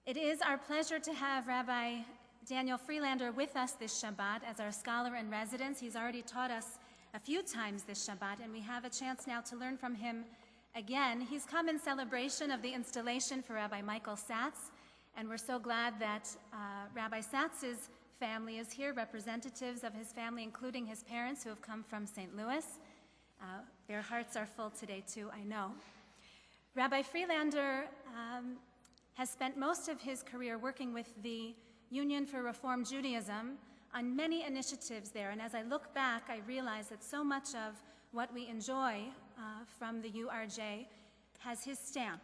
It is our pleasure to have Rabbi Daniel Freelander with us this Shabbat as our scholar in residence. He's already taught us a few times this Shabbat, and we have a chance now to learn from him again. He's come in celebration of the installation for Rabbi Michael Satz, and we're so glad that Rabbi Satz's family is here, representatives of his family, including his parents who have come from St. Louis. Their hearts are full today too, I know. Rabbi Freelander has spent most of his career working with the Union for Reform Judaism on many initiatives there, and as I look back, I realize that so much of what we enjoy from the URJ has his stamp.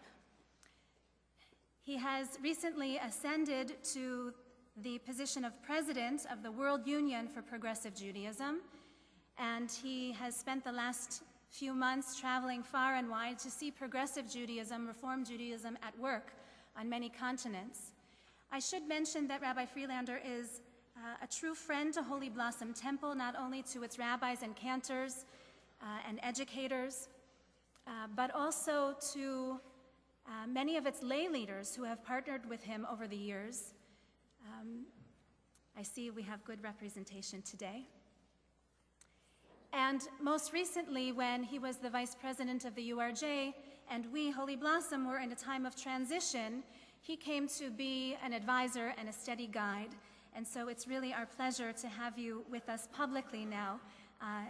He has recently ascended to the position of president of the World Union for Progressive Judaism, and he has spent the last few months traveling far and wide to see progressive Judaism, Reform Judaism at work on many continents. I should mention that Rabbi Freelander is a true friend to Holy Blossom Temple, not only to its rabbis and cantors and educators, but also to many of its lay leaders who have partnered with him over the years. I see we have good representation today. And most recently, when he was the vice president of the URJ, and we, Holy Blossom, were in a time of transition, he came to be an advisor and a steady guide. And so it's really our pleasure to have you with us publicly now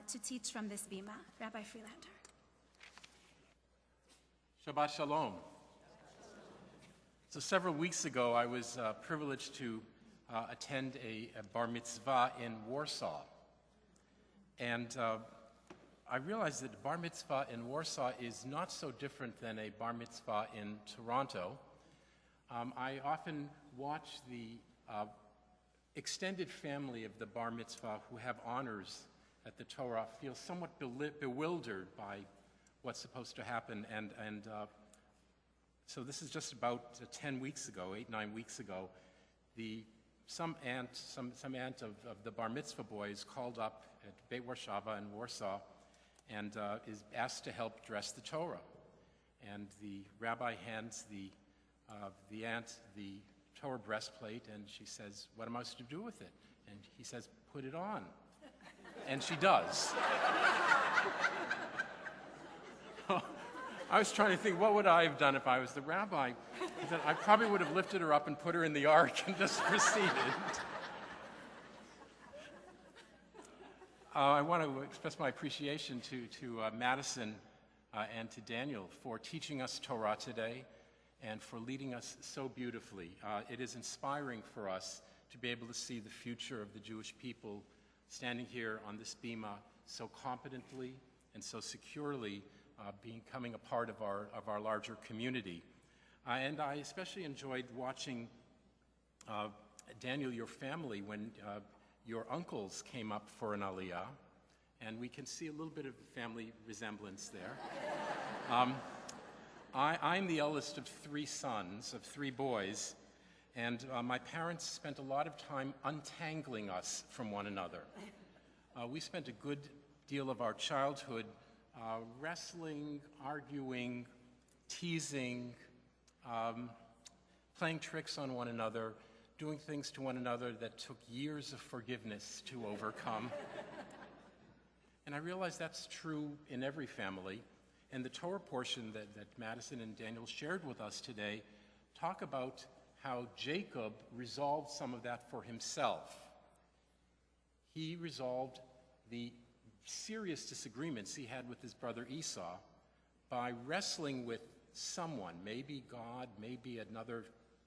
to teach from this bima. Rabbi Freelander. Shabbat Shalom. So several weeks ago, I was privileged to attend a bar mitzvah in Warsaw. And I realized that bar mitzvah in Warsaw is not so different than a bar mitzvah in Toronto. I often watch the extended family of the bar mitzvah who have honors at the Torah feel somewhat bewildered by what's supposed to happen. And so this is just about 10 weeks ago, 9 weeks ago, some aunt of the bar mitzvah boys called up at Beit Warshava in Warsaw and is asked to help dress the Torah. And the rabbi hands the aunt the Torah breastplate, and she says, "What am I supposed to do with it?" And he says, "Put it on." And she does. I was trying to think, what would I have done if I was the rabbi? He said, I probably would have lifted her up and put her in the ark and just proceeded. I want to express my appreciation to Madison and to Daniel for teaching us Torah today and for leading us so beautifully. It is inspiring for us to be able to see the future of the Jewish people standing here on this bima so competently and so securely, becoming a part of our larger community. And I especially enjoyed watching Daniel, your family, when your uncles came up for an aliyah, and we can see a little bit of family resemblance there. I'm the eldest of 3 sons, of 3 boys, and my parents spent a lot of time untangling us from one another. We spent a good deal of our childhood wrestling, arguing, teasing, playing tricks on one another, doing things to one another that took years of forgiveness to overcome. And I realize that's true in every family. And the Torah portion that Madison and Daniel shared with us today talk about how Jacob resolved some of that for himself. He resolved the serious disagreements he had with his brother Esau by wrestling with someone, maybe God, maybe another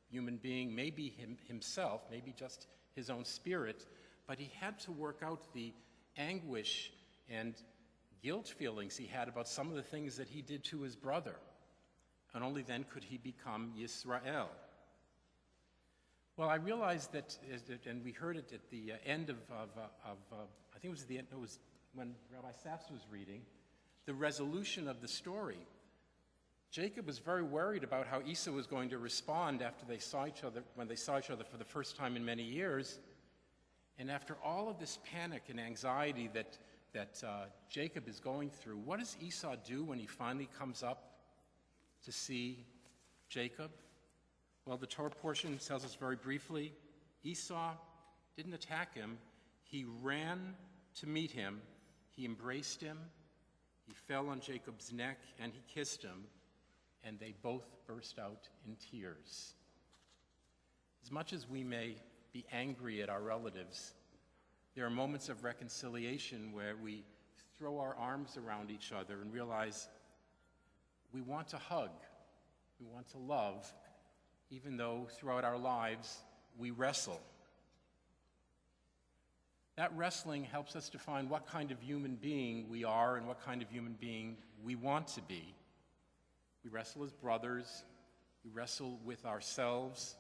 human being, maybe himself, maybe just his own spirit, but he had to work out the anguish and guilt feelings he had about some of the things that he did to his brother, and only then could he become Yisrael. Well, I realized that, and we heard it at the end of I think it was when Rabbi Satz was reading, the resolution of the story. Jacob was very worried about how Esau was going to respond after they saw each other, when they saw each other for the first time in many years. And after all of this panic and anxiety that Jacob is going through, what does Esau do when he finally comes up to see Jacob? Well, the Torah portion tells us very briefly, Esau didn't attack him. He ran to meet him. He embraced him. He fell on Jacob's neck and he kissed him, and they both burst out in tears. As much as we may be angry at our relatives, there are moments of reconciliation where we throw our arms around each other and realize we want to hug, we want to love, even though throughout our lives we wrestle. That wrestling helps us define what kind of human being we are and what kind of human being we want to be. We wrestle as brothers, we wrestle with ourselves,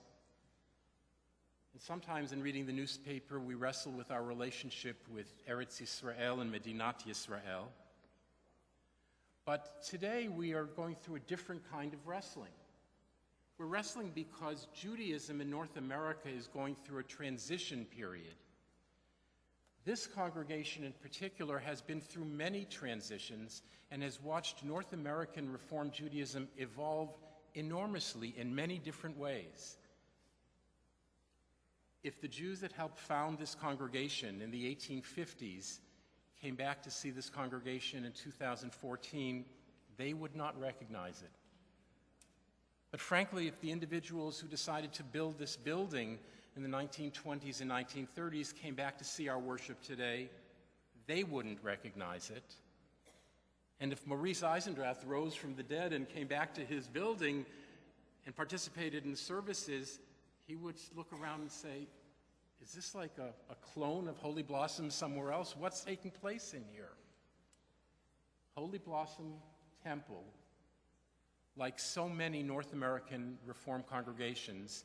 and sometimes in reading the newspaper we wrestle with our relationship with Eretz Yisrael and Medinat Yisrael. But today we are going through a different kind of wrestling. We're wrestling because Judaism in North America is going through a transition period. This congregation in particular has been through many transitions and has watched North American Reform Judaism evolve enormously in many different ways. If the Jews that helped found this congregation in the 1850s came back to see this congregation in 2014, they would not recognize it. But frankly, if the individuals who decided to build this building in the 1920s and 1930s came back to see our worship today, they wouldn't recognize it. And if Maurice Eisendrath rose from the dead and came back to his building and participated in the services, he would look around and say, is this like a clone of Holy Blossom somewhere else? What's taking place in here? Holy Blossom Temple, like so many North American Reform congregations,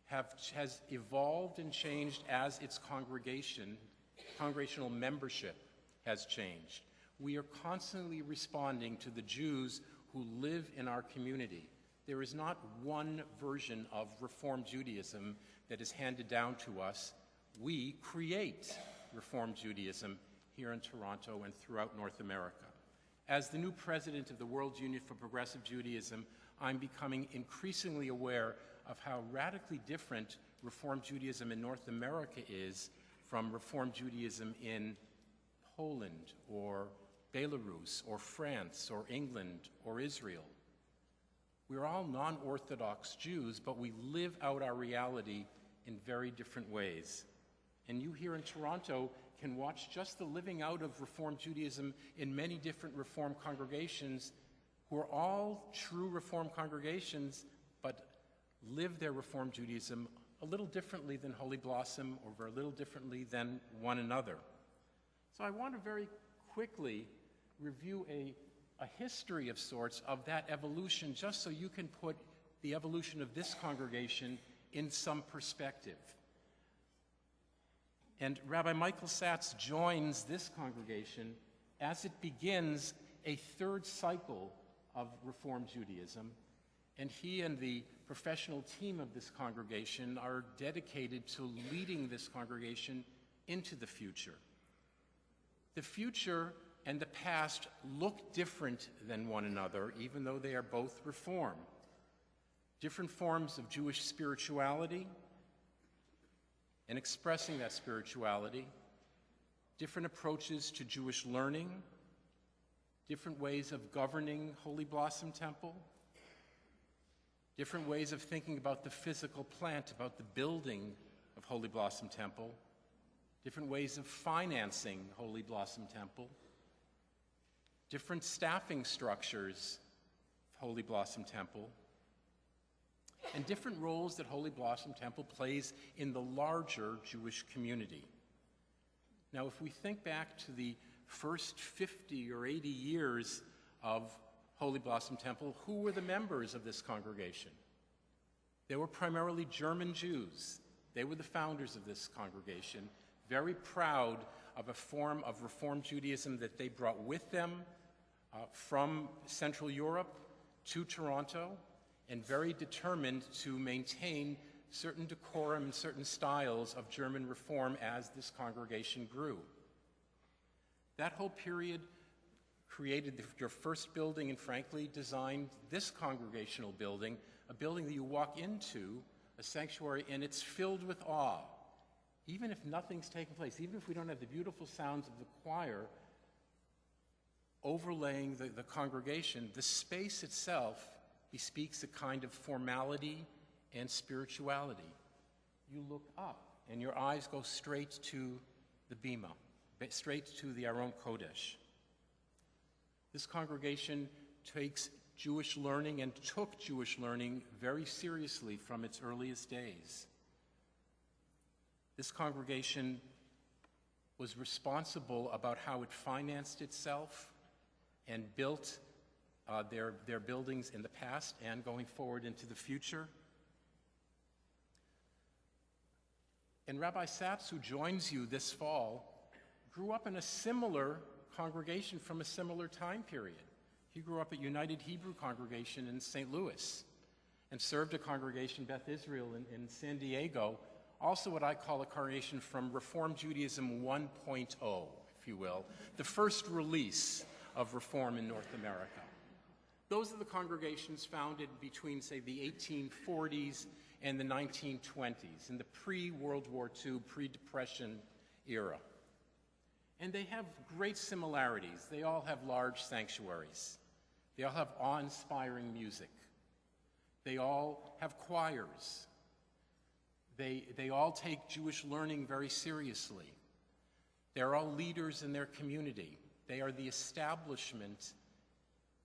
has evolved and changed as its congregational membership has changed. We are constantly responding to the Jews who live in our community. There is not one version of Reform Judaism that is handed down to us. We create Reform Judaism here in Toronto and throughout North America. As the new president of the World Union for Progressive Judaism, I'm becoming increasingly aware of how radically different Reform Judaism in North America is from Reform Judaism in Poland or Belarus or France or England or Israel. We're all non-Orthodox Jews, but we live out our reality in very different ways. And you here in Toronto can watch just the living out of Reform Judaism in many different Reform congregations who are all true Reform congregations, but live their Reform Judaism a little differently than Holy Blossom or a little differently than one another. So I want to very quickly review a history of sorts of that evolution, just so you can put the evolution of this congregation in some perspective. And Rabbi Michael Satz joins this congregation as it begins a third cycle of Reform Judaism, and he and the professional team of this congregation are dedicated to leading this congregation into the future. The future and the past look different than one another, even though they are both Reform. Different forms of Jewish spirituality and expressing that spirituality, different approaches to Jewish learning, different ways of governing Holy Blossom Temple, different ways of thinking about the physical plant, about the building of Holy Blossom Temple, different ways of financing Holy Blossom Temple, different staffing structures of Holy Blossom Temple, and different roles that Holy Blossom Temple plays in the larger Jewish community. Now, if we think back to the first 50 or 80 years of Holy Blossom Temple, who were the members of this congregation? They were primarily German Jews. They were the founders of this congregation, very proud of a form of Reform Judaism that they brought with them from Central Europe to Toronto, and very determined to maintain certain decorum and certain styles of German Reform as this congregation grew. That whole period created your first building and frankly designed this congregational building, a building that you walk into, a sanctuary, and it's filled with awe. Even if nothing's taking place, even if we don't have the beautiful sounds of the choir overlaying the congregation, the space itself bespeaks a kind of formality and spirituality. You look up, and your eyes go straight to the Bima, straight to the Aron Kodesh. This congregation takes Jewish learning and took Jewish learning very seriously from its earliest days. This congregation was responsible about how it financed itself and built their buildings in the past and going forward into the future. And Rabbi Satz, who joins you this fall, grew up in a similar congregation from a similar time period. He grew up at United Hebrew Congregation in St. Louis and served a congregation, Beth Israel, in San Diego, also what I call a congregation from Reform Judaism 1.0, if you will, the first release of Reform in North America. Those are the congregations founded between, say, the 1840s and the 1920s, in the pre-World War II, pre-Depression era. And they have great similarities. They all have large sanctuaries. They all have awe-inspiring music. They all have choirs. They all take Jewish learning very seriously. They're all leaders in their community. They are the establishment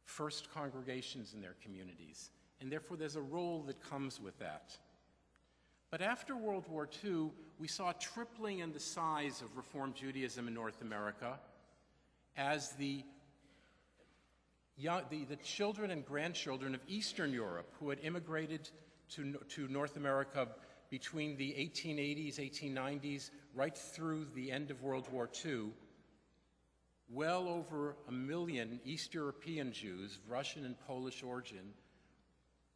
first congregations in their communities. And therefore, there's a role that comes with that. But after World War II, we saw a tripling in the size of Reform Judaism in North America as the children and grandchildren of Eastern Europe who had immigrated to North America between the 1880s, 1890s, right through the end of World War II, well over 1 million East European Jews, Russian and Polish origin,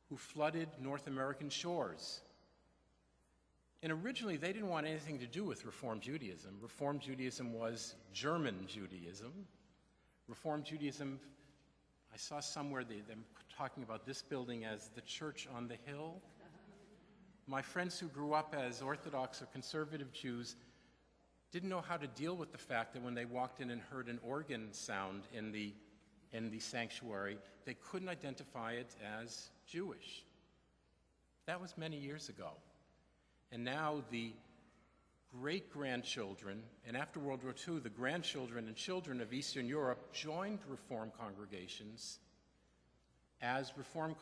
who flooded North American shores. And originally, they didn't want anything to do with Reform Judaism. Reform Judaism was German Judaism. Reform Judaism, I saw somewhere them talking about this building as the church on the hill. My friends who grew up as Orthodox or conservative Jews didn't know how to deal with the fact that when they walked in and heard an organ sound in the sanctuary, they couldn't identify it as Jewish. That was many years ago. And now the great-grandchildren, and after World War II, the grandchildren and children of Eastern Europe joined Reform congregations as Reform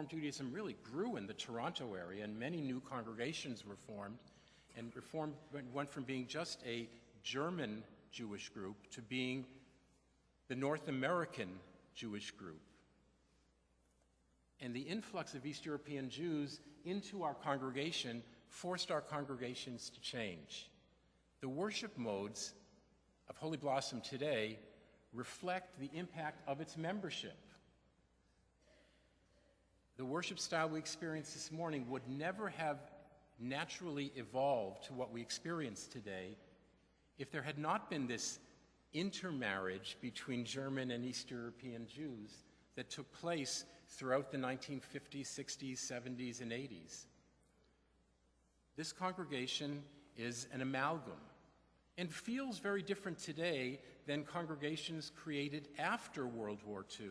Judaism really grew in the Toronto area, and many new congregations were formed, and Reform went from being just a German Jewish group to being the North American Jewish group. And the influx of East European Jews into our congregation forced our congregations to change. The worship modes of Holy Blossom today reflect the impact of its membership. The worship style we experienced this morning would never have naturally evolved to what we experience today if there had not been this intermarriage between German and East European Jews that took place throughout the 1950s, 60s, 70s, and 80s. This congregation is an amalgam and feels very different today than congregations created after World War II,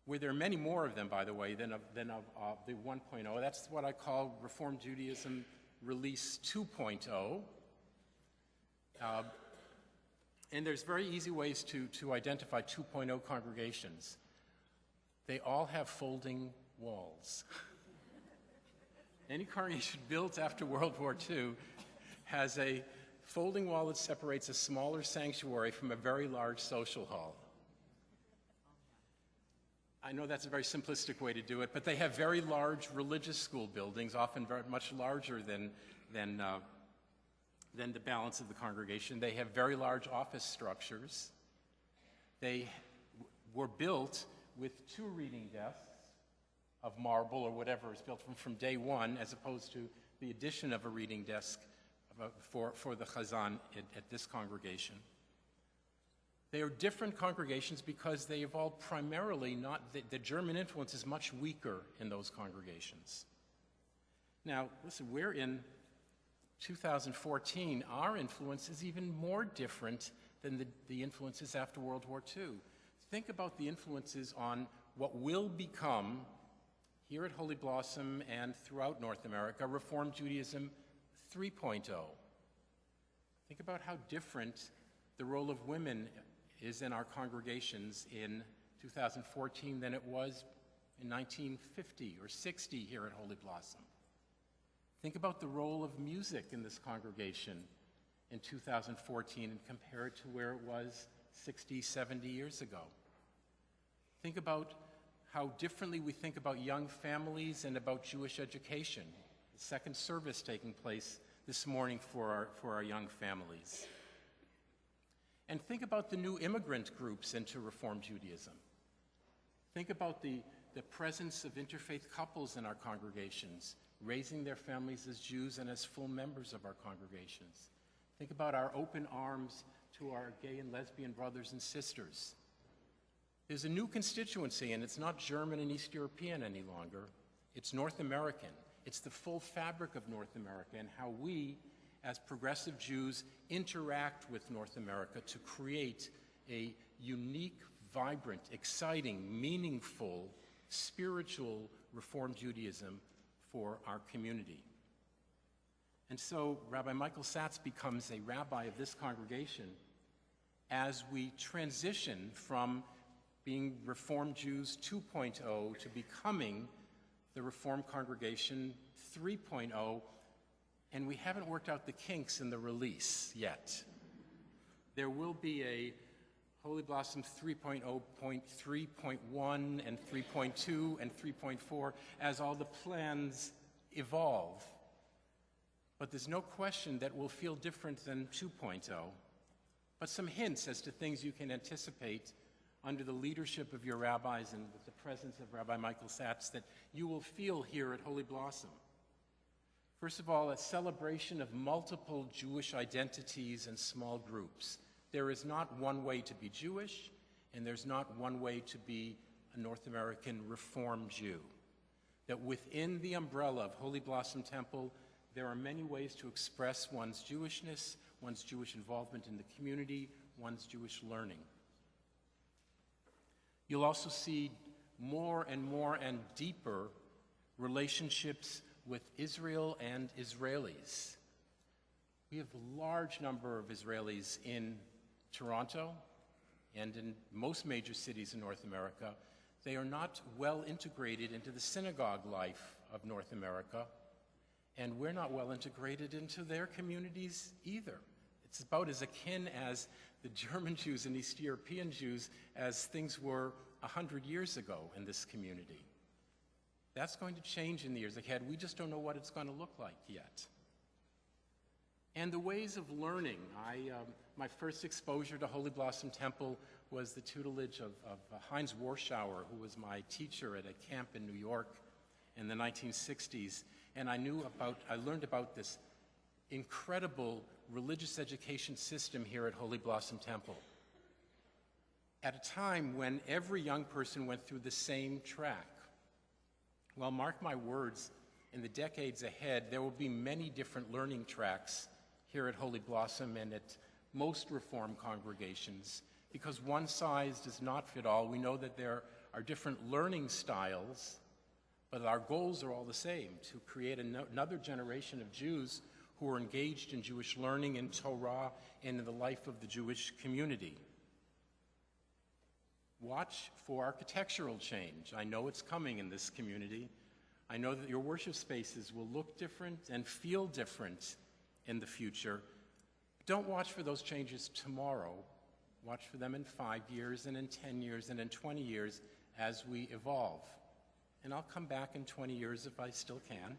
where there are many more of them, by the way, than of the 1.0. That's what I call Reform Judaism Release 2.0. And there's very easy ways to identify 2.0 congregations. They all have folding walls. Any congregation built after World War II has a folding wall that separates a smaller sanctuary from a very large social hall. I know that's a very simplistic way to do it, but they have very large religious school buildings, often very much larger than the balance of the congregation. They have very large office structures. They were built with 2 reading desks of marble or whatever is built from day one, as opposed to the addition of a reading desk for the Chazan at this congregation. They are different congregations because they evolved primarily the German influence is much weaker in those congregations. Now, listen, we're in 2014. Our influence is even more different than the influences after World War II. Think about the influences on what will become, here at Holy Blossom and throughout North America, Reformed Judaism 3.0. Think about how different the role of women is in our congregations in 2014 than it was in 1950 or 60 here at Holy Blossom. Think about the role of music in this congregation in 2014 and compare it to where it was 60, 70 years ago. Think about how differently we think about young families and about Jewish education. The second service taking place this morning for our young families. And think about the new immigrant groups into Reformed Judaism. Think about the presence of interfaith couples in our congregations, raising their families as Jews and as full members of our congregations. Think about our open arms to our gay and lesbian brothers and sisters. There's a new constituency, and it's not German and East European any longer. It's North American. It's the full fabric of North America and how we, as progressive Jews, interact with North America to create a unique, vibrant, exciting, meaningful, spiritual Reformed Judaism for our community. And so Rabbi Michael Satz becomes a rabbi of this congregation as we transition from being Reformed Jews 2.0 to becoming the Reformed Congregation 3.0, and we haven't worked out the kinks in the release yet. There will be a Holy Blossom 3.0.3.1 and 3.2 and 3.4 as all the plans evolve. But there's no question that will feel different than 2.0, but some hints as to things you can anticipate under the leadership of your rabbis and with the presence of Rabbi Michael Satz that you will feel here at Holy Blossom. First of all, a celebration of multiple Jewish identities and small groups. There is not one way to be Jewish, and there's not one way to be a North American Reformed Jew. That within the umbrella of Holy Blossom Temple, there are many ways to express one's Jewishness, one's Jewish involvement in the community, one's Jewish learning. You'll also see more and deeper relationships with Israel and Israelis. We have a large number of Israelis in Toronto and in most major cities in North America. They are not well integrated into the synagogue life of North America, and we're not well integrated into their communities either. It's about as akin as the German Jews and East European Jews as things were 100 years ago in this community. That's going to change in the years ahead. We just don't know what it's going to look like yet. And the ways of learning. My first exposure to Holy Blossom Temple was the tutelage of Heinz Warschauer, who was my teacher at a camp in New York in the 1960s. And I learned about this incredible religious education system here at Holy Blossom Temple. At a time when every young person went through the same track. Well, mark my words, in the decades ahead, there will be many different learning tracks here at Holy Blossom and at most Reformed congregations, because one size does not fit all. We know that there are different learning styles, but our goals are all the same, to create another generation of Jews who are engaged in Jewish learning, in Torah, and in the life of the Jewish community. Watch for architectural change. I know it's coming in this community. I know that your worship spaces will look different and feel different in the future. Don't watch for those changes tomorrow. Watch for them in 5 years and in 10 years and in 20 years as we evolve. And I'll come back in 20 years if I still can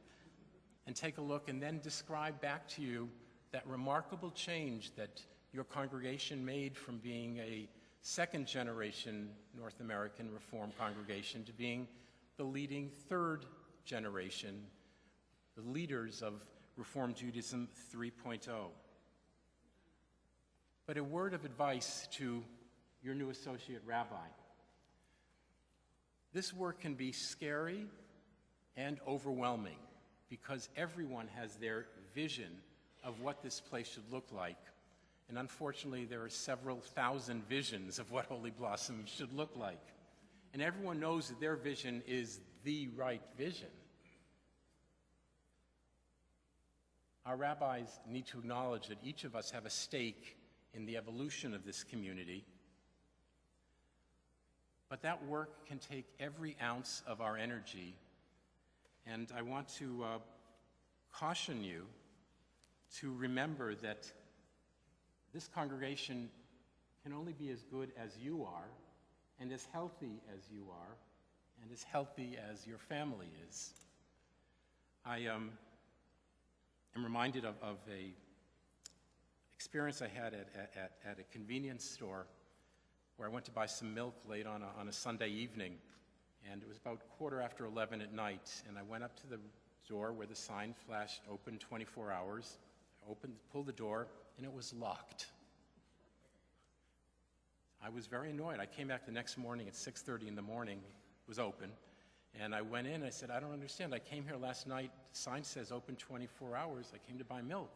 and take a look and then describe back to you that remarkable change that your congregation made from being a second generation North American Reformed congregation to being the leading third generation, the leaders of Reformed Judaism 3.0. But a word of advice to your new associate rabbi. This work can be scary and overwhelming because everyone has their vision of what this place should look like. And unfortunately, there are several thousand visions of what Holy Blossom should look like. And everyone knows that their vision is the right vision. Our rabbis need to acknowledge that each of us have a stake in the evolution of this community. But that work can take every ounce of our energy. And I want to caution you to remember that this congregation can only be as good as you are, and as healthy as you are, and as healthy as your family is. I am reminded of a experience I had at a convenience store where I went to buy some milk late on a Sunday evening, and it was about 11:15 at night, and I went up to the door where the sign flashed open 24 hours, pulled the door, and it was locked. I was very annoyed. I came back the next morning at 6:30 in the morning, it was open, and I went in, I said, I don't understand, I came here last night, the sign says open 24 hours, I came to buy milk.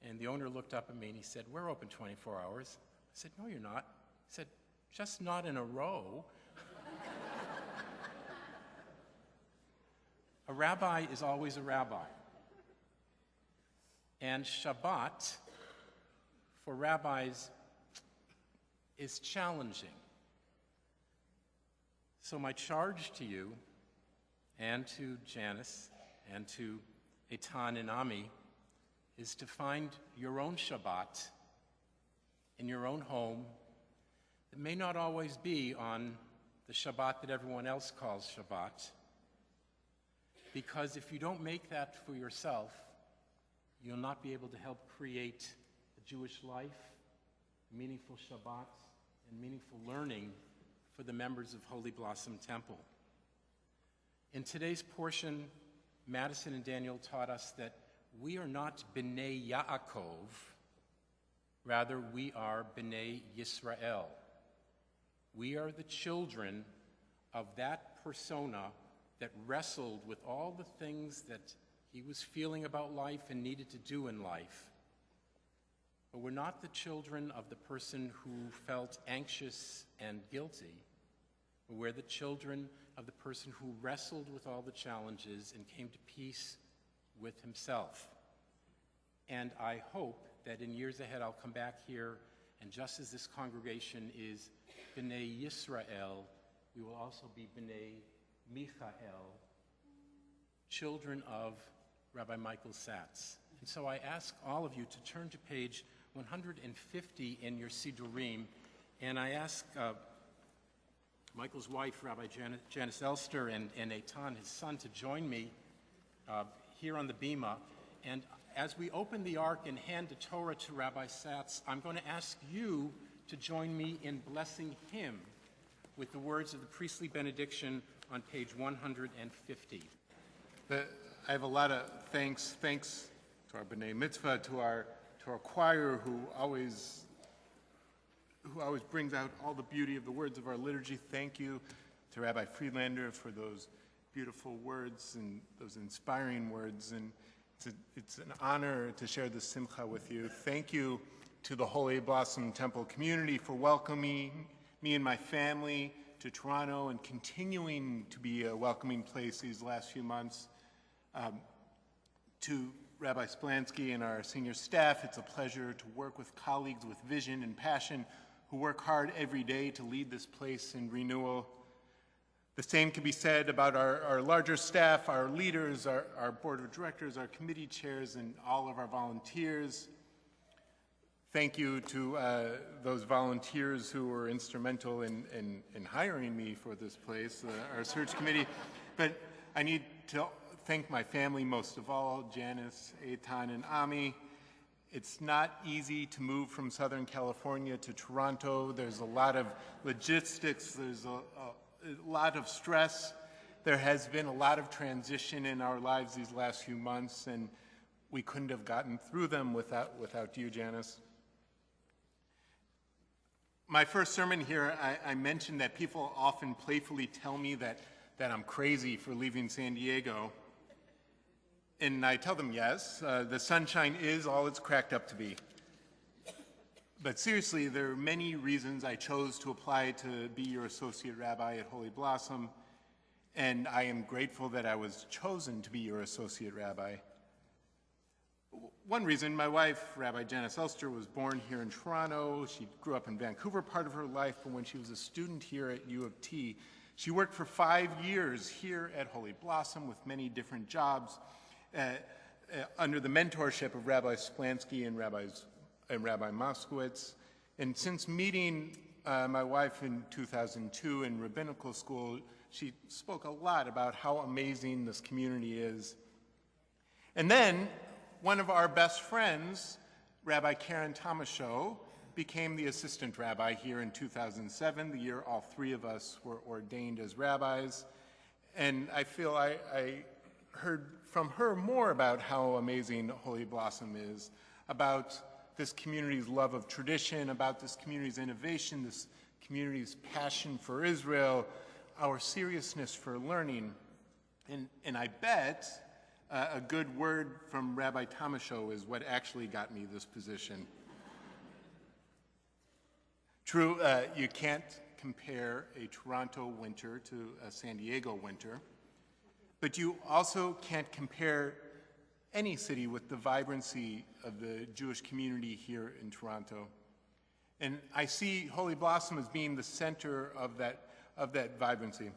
And the owner looked up at me and he said, we're open 24 hours. I said, no, you're not. He said, just not in a row. A rabbi is always a rabbi. And Shabbat, for rabbis, is challenging. So my charge to you, and to Janice, and to Eitan and Ami, is to find your own Shabbat in your own home that may not always be on the Shabbat that everyone else calls Shabbat. Because if you don't make that for yourself, you'll not be able to help create a Jewish life, meaningful Shabbats, and meaningful learning for the members of Holy Blossom Temple. In today's portion, Madison and Daniel taught us that we are not B'nai Yaakov, rather we are B'nai Yisrael. We are the children of that persona that wrestled with all the things that he was feeling about life and needed to do in life. But we're not the children of the person who felt anxious and guilty. We're the children of the person who wrestled with all the challenges and came to peace with himself. And I hope that in years ahead I'll come back here, and just as this congregation is B'nai Yisrael, we will also be B'nai Michael, children of Rabbi Michael Satz. And so I ask all of you to turn to page 150 in your Sidurim, and I ask Michael's wife, Rabbi Janice Elster, and Eitan, his son, to join me here on the bima. And as we open the ark and hand the Torah to Rabbi Satz, I'm going to ask you to join me in blessing him with the words of the priestly benediction on page 150. I have a lot of thanks to our B'nai Mitzvah, to our choir who always brings out all the beauty of the words of our liturgy. Thank you to Rabbi Freelander for those beautiful words and those inspiring words. And it's an honor to share this simcha with you. Thank you to the Holy Blossom Temple community for welcoming me and my family to Toronto and continuing to be a welcoming place these last few months. To Rabbi Splansky and our senior staff, it's a pleasure to work with colleagues with vision and passion who work hard every day to lead this place in renewal. The same can be said about our larger staff, our leaders, our board of directors, our committee chairs, and all of our volunteers. Thank you to those volunteers who were instrumental in hiring me for this place, our search committee. But I need to thank my family most of all, Janice, Eitan, and Ami. It's not easy to move from Southern California to Toronto. There's a lot of logistics, there's a lot of stress. There has been a lot of transition in our lives these last few months, and we couldn't have gotten through them without you, Janice. My first sermon here, I mentioned that people often playfully tell me that I'm crazy for leaving San Diego. And I tell them, yes, the sunshine is all it's cracked up to be. But seriously, there are many reasons I chose to apply to be your associate rabbi at Holy Blossom, and I am grateful that I was chosen to be your associate rabbi. One reason, my wife, Rabbi Janice Elster, was born here in Toronto. She grew up in Vancouver part of her life, but when she was a student here at U of T, she worked for 5 years here at Holy Blossom with many different jobs under the mentorship of Rabbi Splansky and Rabbi Moskowitz. And since meeting my wife in 2002 in rabbinical school, she spoke a lot about how amazing this community is. And then one of our best friends, Rabbi Karen Tomashow, became the assistant rabbi here in 2007, the year all three of us were ordained as rabbis. And I feel I heard from her more about how amazing Holy Blossom is, about this community's love of tradition, about this community's innovation, this community's passion for Israel, our seriousness for learning. And I bet a good word from Rabbi Tomashow is what actually got me this position. True, you can't compare a Toronto winter to a San Diego winter, but you also can't compare any city with the vibrancy of the Jewish community here in Toronto. And I see Holy Blossom as being the center of that vibrancy.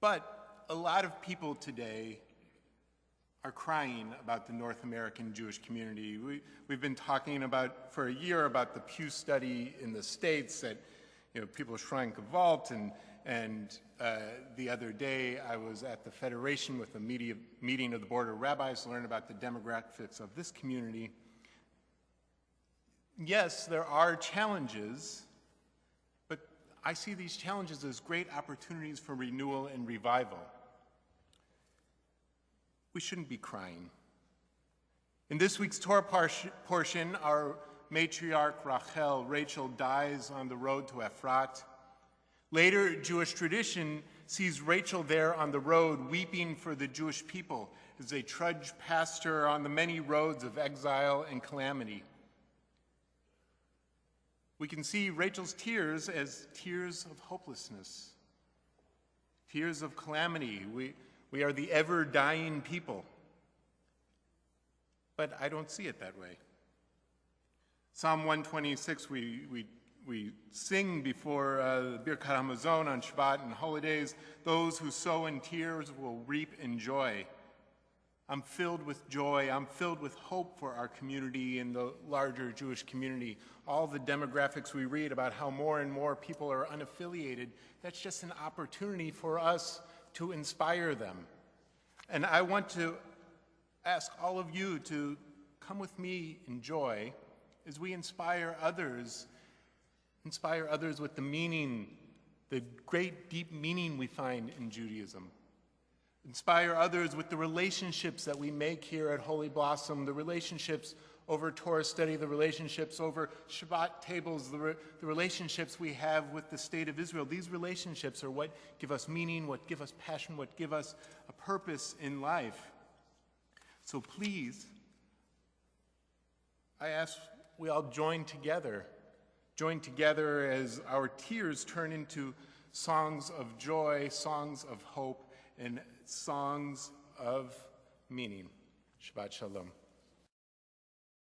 But a lot of people today are crying about the North American Jewish community. We've been talking about for a year about the Pew study in the States that people are trying to vault, and the other day I was at the Federation with a meeting of the Board of Rabbis to learn about the demographics of this community. Yes, there are challenges, but I see these challenges as great opportunities for renewal and revival. We shouldn't be crying. In this week's Torah portion, our matriarch Rachel dies on the road to Ephrat. Later, Jewish tradition sees Rachel there on the road weeping for the Jewish people as they trudge past her on the many roads of exile and calamity. We can see Rachel's tears as tears of hopelessness, tears of calamity. We are the ever-dying people. But I don't see it that way. Psalm 126, we sing before the Birkat HaMazon on Shabbat and holidays, those who sow in tears will reap in joy. I'm filled with joy. I'm filled with hope for our community and the larger Jewish community. All the demographics we read about how more and more people are unaffiliated, that's just an opportunity for us to inspire them. And I want to ask all of you to come with me in joy as we inspire others with the meaning, the great deep meaning we find in Judaism. Inspire others with the relationships that we make here at Holy Blossom, the relationships over Torah study, the relationships over Shabbat tables, the relationships we have with the state of Israel. These relationships are what give us meaning, what give us passion, what give us a purpose in life. So please, I ask we all join together as our tears turn into songs of joy, songs of hope, and songs of meaning. Shabbat Shalom.